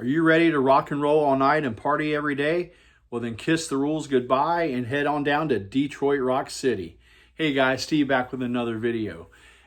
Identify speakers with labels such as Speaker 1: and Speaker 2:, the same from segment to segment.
Speaker 1: Are you ready to rock and roll all night and party every day? Well, then kiss the rules goodbye and head on down to Detroit Rock City. Hey guys, Steve back with another video.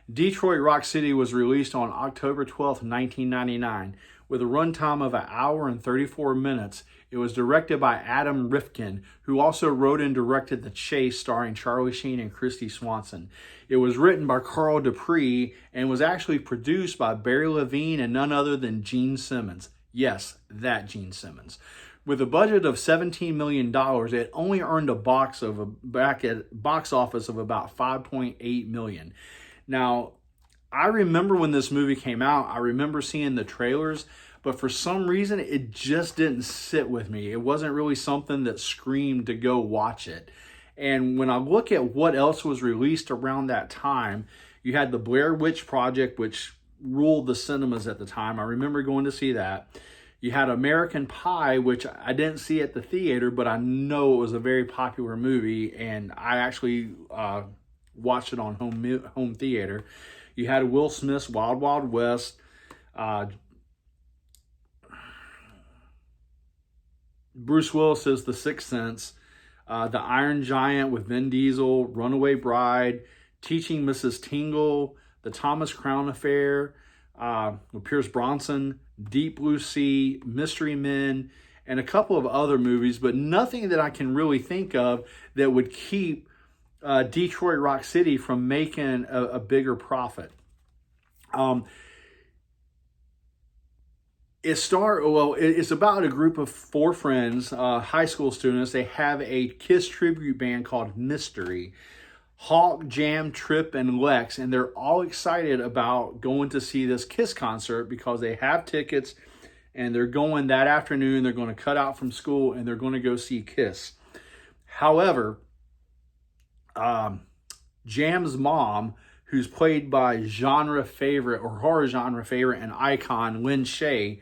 Speaker 1: Detroit Rock City was released on October 12th, 1999. With a runtime of 1 hour and 34 minutes, it was directed by Adam Rifkin, who also wrote and directed The Chase, starring Charlie Sheen and Christy Swanson. It was written by Carl Dupree and was actually produced by Barry Levine and none other than Gene Simmons. Yes, that Gene Simmons. With a budget of $17 million, it only earned a box office of about $5.8 million. Now, I remember when this movie came out, I remember seeing the trailers, but for some reason, it just didn't sit with me. It wasn't really something that screamed to go watch it. And when I look at what else was released around that time, you had the Blair Witch Project, which ruled the cinemas at the time. I remember going to see that. You had American Pie, which I didn't see at the theater, but I know it was a very popular movie, and I actually watched it on home theater. You had Will Smith's Wild Wild West, Bruce Willis's The Sixth Sense, The Iron Giant with Vin Diesel, Runaway Bride, Teaching Mrs. Tingle, The Thomas Crown Affair, with Pierce Bronson, Deep Blue Sea, Mystery Men, and a couple of other movies, but nothing that I can really think of that would keep Detroit Rock City from making a bigger profit. It's about a group of 4 friends, high school students. They have a Kiss tribute band called Mystery. Hawk, Jam, Trip, and Lex, and they're all excited about going to see this Kiss concert because they have tickets and they're going that afternoon. They're going to cut out from school and they're going to go see Kiss. However, Jam's mom, who's played by genre favorite or horror genre favorite and icon Lynn Shay,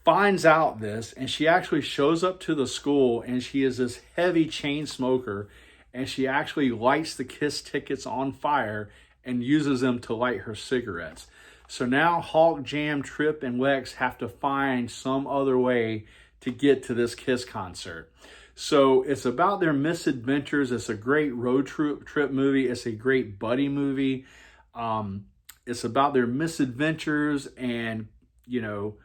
Speaker 1: finds out this, and she actually shows up to the school, and she is this heavy chain smoker, and she actually lights the Kiss tickets on fire and uses them to light her cigarettes. So now Hawk, Jam, Trip, and Lex have to find some other way to get to this Kiss concert. So it's about their misadventures. It's a great road trip movie. It's a great buddy movie. It's about their misadventures and, you know,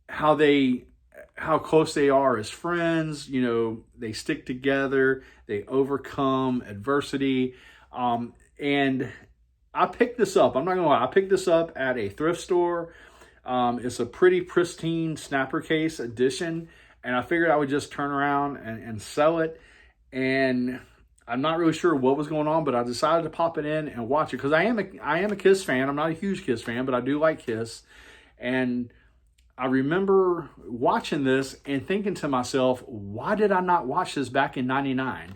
Speaker 1: how close they are as friends. You know, they stick together, they overcome adversity. And I picked this up. I'm not gonna lie, I picked this up at a thrift store. It's a pretty pristine snapper case edition, and I figured I would just turn around and sell it. And I'm not really sure what was going on, but I decided to pop it in and watch it because I am a Kiss fan. I'm not a huge Kiss fan, but I do like Kiss. And I remember watching this and thinking to myself, why did I not watch this back in '99?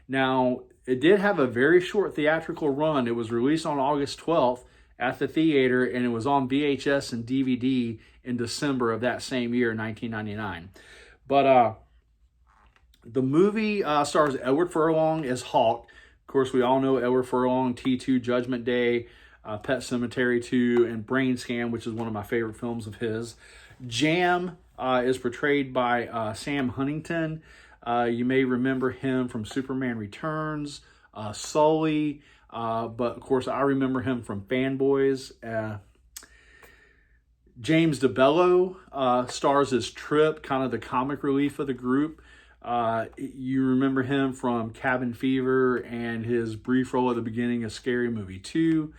Speaker 1: Now, it did have a very short theatrical run. It was released on August 12th at the theater, and it was on VHS and DVD in December of that same year, 1999. But the movie stars Edward Furlong as Hawk. Of course, we all know Edward Furlong, T2, Judgment Day, Pet Sematary 2, and Brain Scan, which is one of my favorite films of his. Jam is portrayed by Sam Huntington. You may remember him from Superman Returns, Sully, but of course I remember him from Fanboys. James DeBello stars as Trip, kind of the comic relief of the group. You remember him from Cabin Fever and his brief role at the beginning of Scary Movie 2.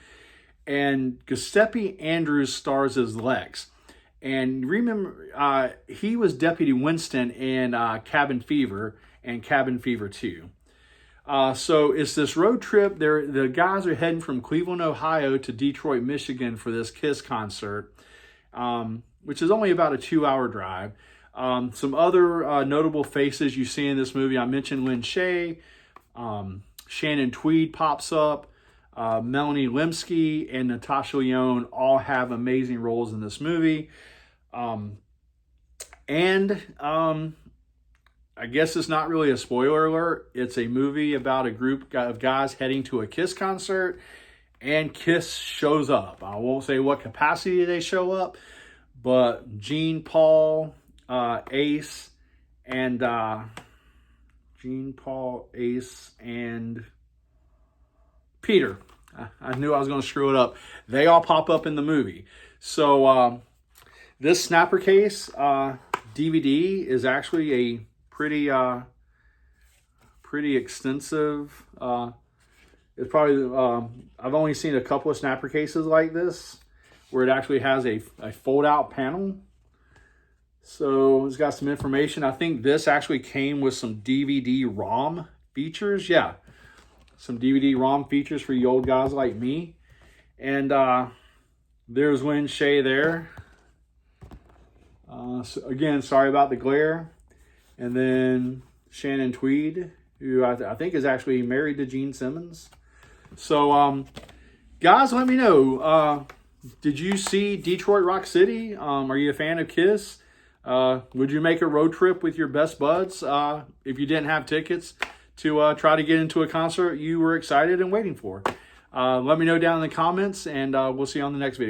Speaker 1: And Giuseppe Andrews stars as Lex. And remember, he was Deputy Winston in Cabin Fever and Cabin Fever 2. So it's this road trip. The guys are heading from Cleveland, Ohio to Detroit, Michigan for this Kiss concert, which is only about a 2-hour drive. Some other notable faces you see in this movie. I mentioned Lynn Shay. Shannon Tweed pops up. Melanie Lynskey and Natasha Lyonne all have amazing roles in this movie. I guess it's not really a spoiler alert. It's a movie about a group of guys heading to a Kiss concert, and Kiss shows up. I won't say what capacity they show up, but Gene, Paul, Ace, and Gene, Paul, Ace, and Peter. I knew I was going to screw it up. They all pop up in the movie. So this snapper case DVD is actually a pretty extensive. It's probably I've only seen a couple of snapper cases like this where it actually has a fold-out panel. So it's got some information. I think this actually came with some DVD-ROM features. Yeah, some DVD-ROM features for you old guys like me. And there's Lin Shaye there. So again, sorry about the glare. And then Shannon Tweed, who I think is actually married to Gene Simmons. So, guys, let me know. Did you see Detroit Rock City? Are you a fan of Kiss? Would you make a road trip with your best buds if you didn't have tickets to try to get into a concert you were excited and waiting for? Let me know down in the comments, and we'll see you on the next video.